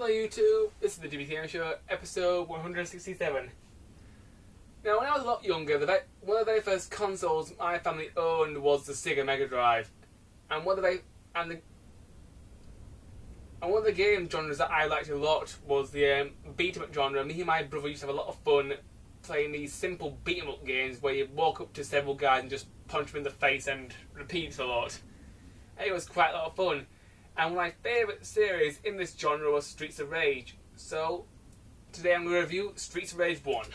Hello YouTube, this is the Dbtgamer Show, episode 167. Now when I was a lot younger, one of the very first consoles my family owned was the Sega Mega Drive. And one of the game genres that I liked a lot was the beat-em-up genre. Me and my brother used to have a lot of fun playing these simple beat-em-up games where you walk up to several guys and just punch them in the face and repeat a lot. It was quite a lot of fun. And my favourite series in this genre was Streets of Rage. So, today I'm going to review Streets of Rage 1.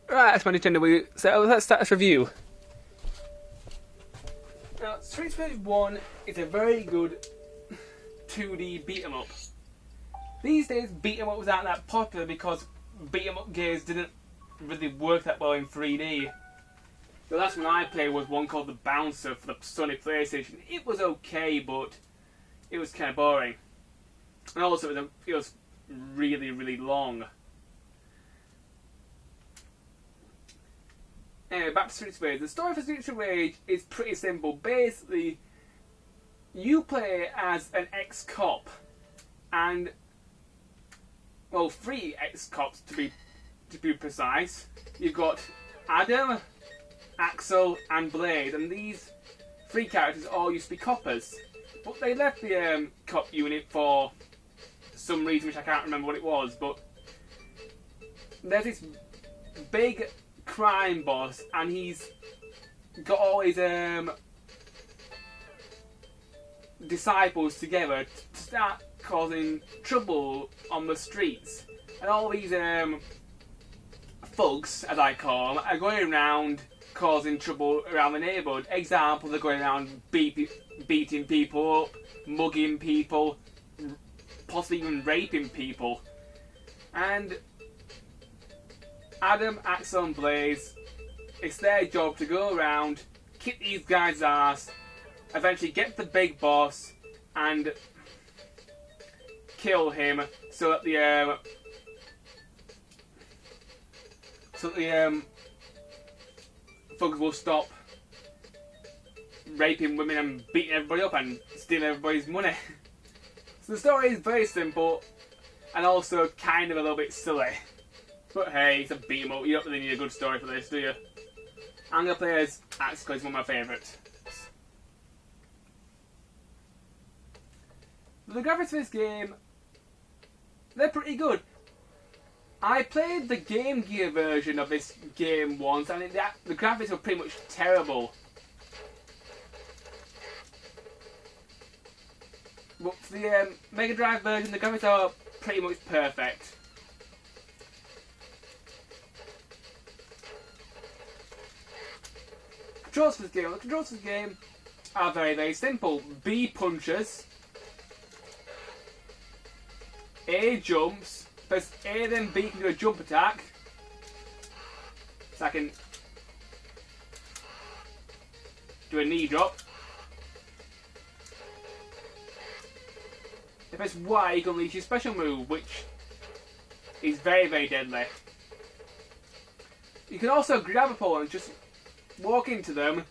Right, that's my Nintendo Wii. So let's start this review. Now, Streets of Rage 1 is a very good 2D beat-em-up. These days, beat-em-up was not that popular because beat-em-up games didn't really work that well in 3D. The last one I played was one called The Bouncer for the Sony PlayStation. It was okay, but it was kind of boring. And also, it was really, really long. Anyway, back to Streets of Rage. The story for Streets of Rage is pretty simple. Basically, you play as an ex-cop, and well, 3 ex-cops to be precise. You've got Adam, Axel, and Blade, and these 3 characters all used to be coppers, but they left the cop unit for some reason which I can't remember what it was. But there's this big crime boss, and he's got all his disciples together to start causing trouble on the streets. And all these thugs, as I call them, are going around causing trouble around the neighbourhood. Example, they're going around beating people up, mugging people, possibly even raping people. And Adam, Axel and Blaze, it's their job to go around, kick these guys' ass, eventually get the big boss and kill him so that the thugs will stop raping women and beating everybody up and stealing everybody's money. So the story is very simple and also kind of a little bit silly. But hey, it's a beat 'em up. You don't really need a good story for this, do you? I'm going to play as Axel because he's one of my favourites. The graphics for this game, they're pretty good. I played the Game Gear version of this game once, and the graphics were pretty much terrible. But for the Mega Drive version, the graphics are pretty much perfect. The controls for this game are very, very simple. B punches, A jumps. Press A then B can do a jump attack. So I can do a knee drop. If press Y you can unleash your special move, which is very, very deadly. You can also grab opponents, just walk into them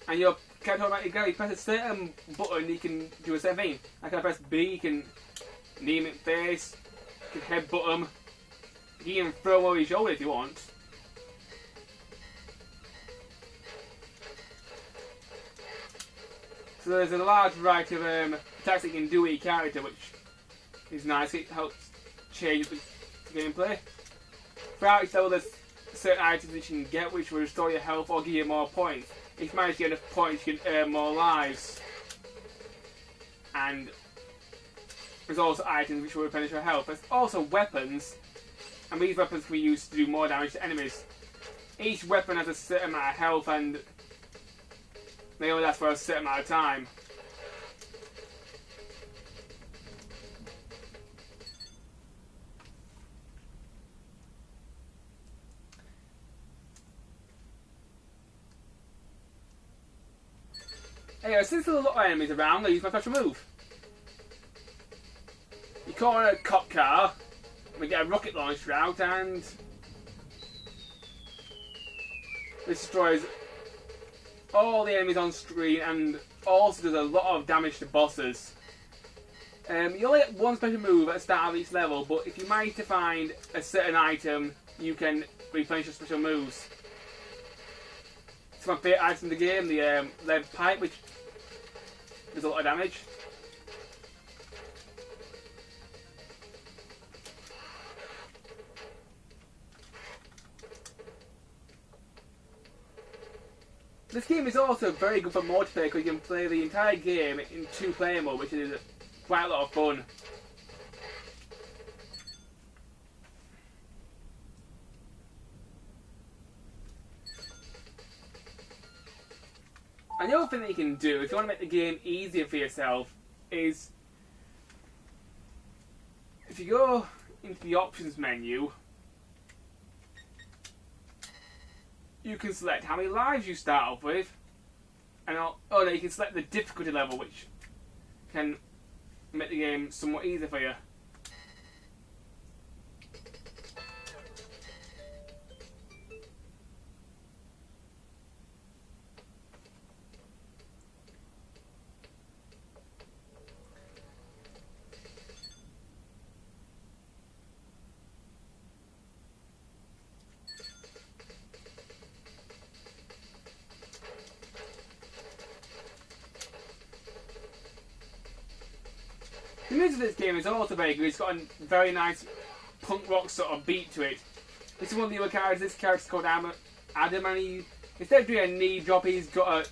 and your character automatically grab. You press a certain button, you can do a certain thing. Like I press B, you can knee him in the face. You can headbutt him. You can even throw him over your shoulder if you want. So there's a large variety of attacks that you can do with your character, which is nice. It helps change the gameplay. Throughout each level there's certain items that you can get which will restore your health or give you more points. If you manage to get enough points you can earn more lives. And there's also items which will replenish your health. There's also weapons, and these weapons can be used to do more damage to enemies. Each weapon has a certain amount of health and they only last for a certain amount of time. Anyway, since there's a lot of enemies around, I use my special move. You corner a cop car, we get a rocket launcher out, and this destroys all the enemies on screen and also does a lot of damage to bosses. You only get one special move at the start of each level, but if you manage to find a certain item, you can replenish your special moves. It's my favourite item in the game, the lead pipe, which does a lot of damage. This game is also very good for multiplayer because you can play the entire game in 2-player mode, which is quite a lot of fun. Another thing that you can do if you want to make the game easier for yourself is if you go into the options menu, you can select how many lives you start off with, and no, you can select the difficulty level, which can make the game somewhat easier for you. The music of this game is also very good. It's got a very nice punk rock sort of beat to it. This is one of the other characters. This character's called Adam, and instead of doing a knee drop, he's got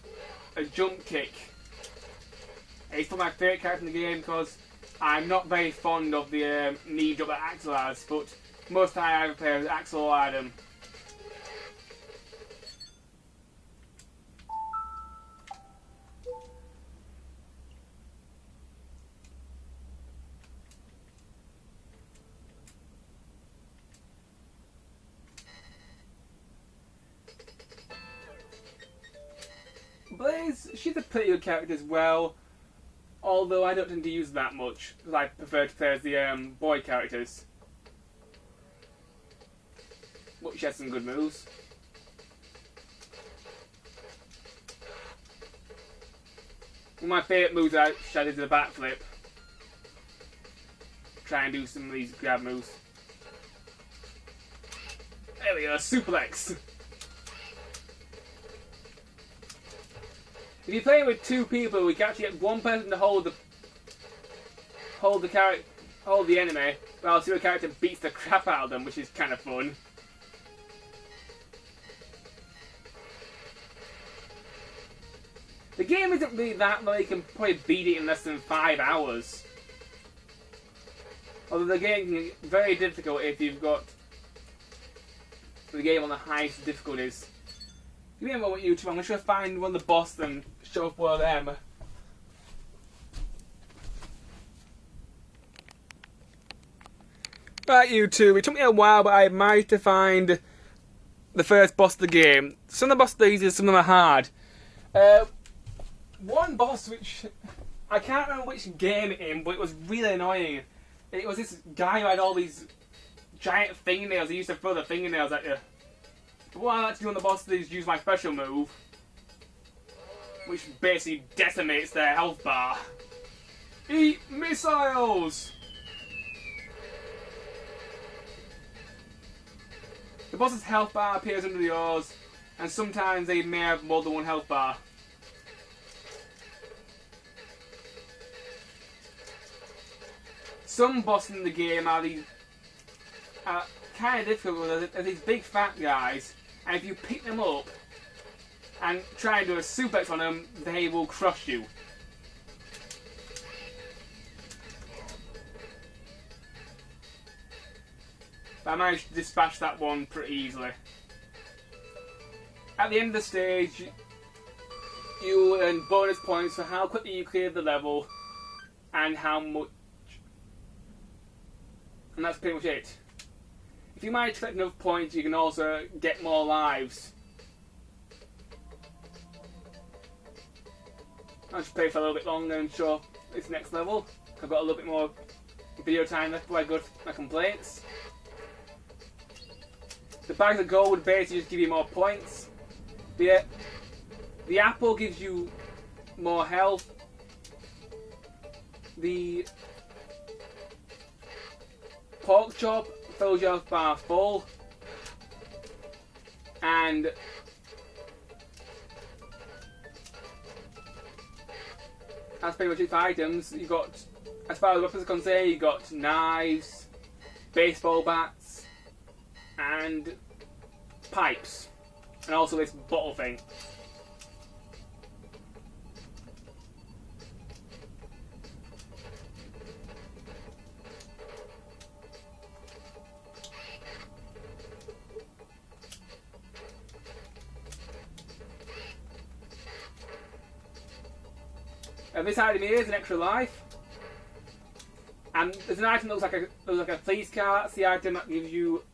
a jump kick. He's probably my favourite character in the game because I'm not very fond of the knee drop that Axel has, but most of the time I either play as Axel or Adam. Blaze, she's a pretty good character as well, although I don't tend to use that much, because I prefer to play as the boy characters. But she has some good moves. One of my favourite moves are she does the backflip. Try and do some of these grab moves. There we go, suplex! If you're playing with 2 people, we can actually get one person to hold the enemy, while the other character beats the crap out of them, which is kind of fun. The game isn't really that long, you can probably beat it in less than 5 hours. Although the game can get very difficult if you've got the game on the highest difficulties. Give me a moment, YouTube. I'm going to try to find one of the bosses and show off one of them. Right, YouTube. It took me a while, but I managed to find the first boss of the game. Some of the bosses are easy, some of them are hard. One boss which I can't remember which game it in, but it was really annoying. It was this guy who had all these giant fingernails. He used to throw the fingernails at you. What I like to do on the boss is use my special move, which basically decimates their health bar. Eat missiles! The boss's health bar appears under yours, and sometimes they may have more than one health bar. Some bosses in the game are kind of difficult. They're these big fat guys, and if you pick them up and try and do a suplex on them, they will crush you. But I managed to dispatch that one pretty easily. At the end of the stage, you will earn bonus points for how quickly you cleared the level and how much. And that's pretty much it. If you manage to collect enough points, you can also get more lives. I'll just play for a little bit longer and show this next level. I've got a little bit more video time left before I go to my complaints. The bags of gold would basically just give you more points. The The apple gives you more health. The pork chop fills your health bar full. And that's pretty much it for items. You got, as far as weapons are concerned, you got knives, baseball bats, and pipes, and also this bottle thing. And this item here is an extra life. And there's an item that looks like a police car. That's the item that gives you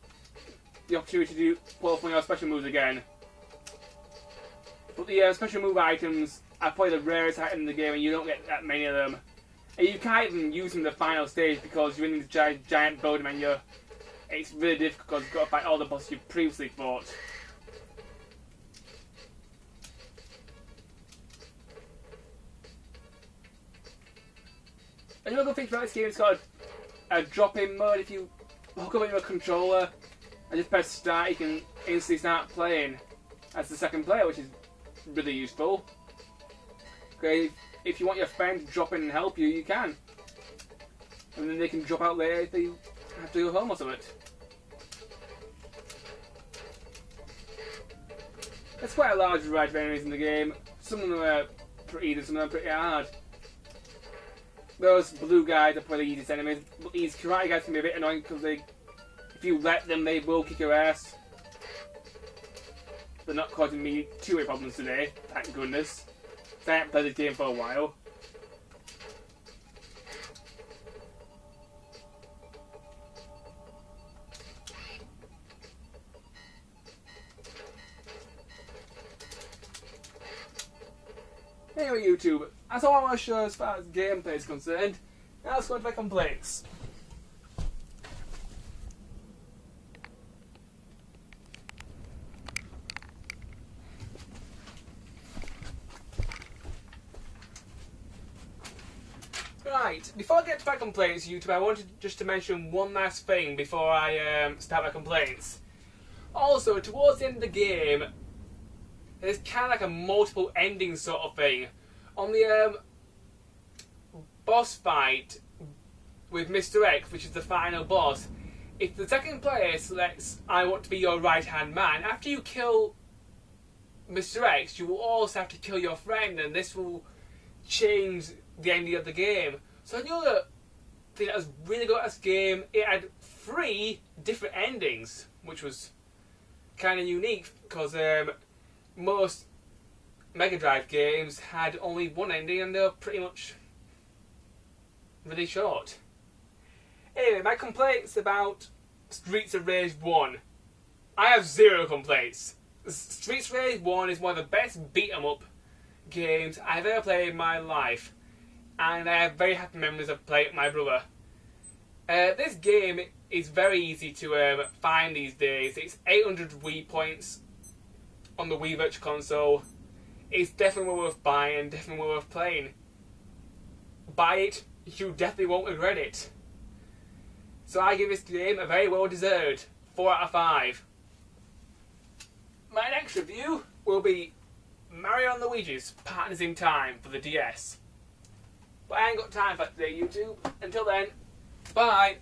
the opportunity to pull off one of your special moves again. But the special move items are probably the rarest item in the game, and you don't get that many of them. And you can't even use them in the final stage because you're in this giant building and it's really difficult because you've got to fight all the bosses you've previously fought. Another good feature about this game is called a drop-in mode. If you hook up your controller and just press start, you can instantly start playing as the second player, which is really useful. Okay, if you want your friend to drop in and help you, you can. And then they can drop out later if they have to go home or something. There's quite a large variety of enemies in the game. Some of them are pretty easy, some of them are pretty hard. Those blue guys are probably the easiest enemies, but these karate guys can be a bit annoying because if you let them, they will kick your ass. They're not causing me too many problems today, thank goodness. I haven't played this game for a while. Anyway, YouTube, that's all I want to show as far as gameplay is concerned. Now let's go into my complaints. Right, before I get to my complaints, YouTube, I wanted just to mention one last thing before I start my complaints. Also, towards the end of the game, there's kind of like a multiple ending sort of thing. On the boss fight with Mr. X, which is the final boss, if the second player selects I want to be your right hand man, after you kill Mr. X, you will also have to kill your friend, and this will change the ending of the game. So another thing that was really good at this game, it had 3 different endings, which was kind of unique because most Mega Drive games had only one ending and they were pretty much really short. Anyway, my complaints about Streets of Rage 1. I have 0 complaints. Streets of Rage 1 is one of the best beat-em-up games I've ever played in my life. And I have very happy memories of playing with my brother. This game is very easy to find these days. It's 800 Wii points on the Wii Virtual Console. It's definitely worth buying and definitely worth playing. Buy it, you definitely won't regret it. So I give this game a very well deserved 4 out of 5. My next review will be Mario and Luigi's Partners in Time for the DS. But I ain't got time for that today, YouTube. Until then, bye!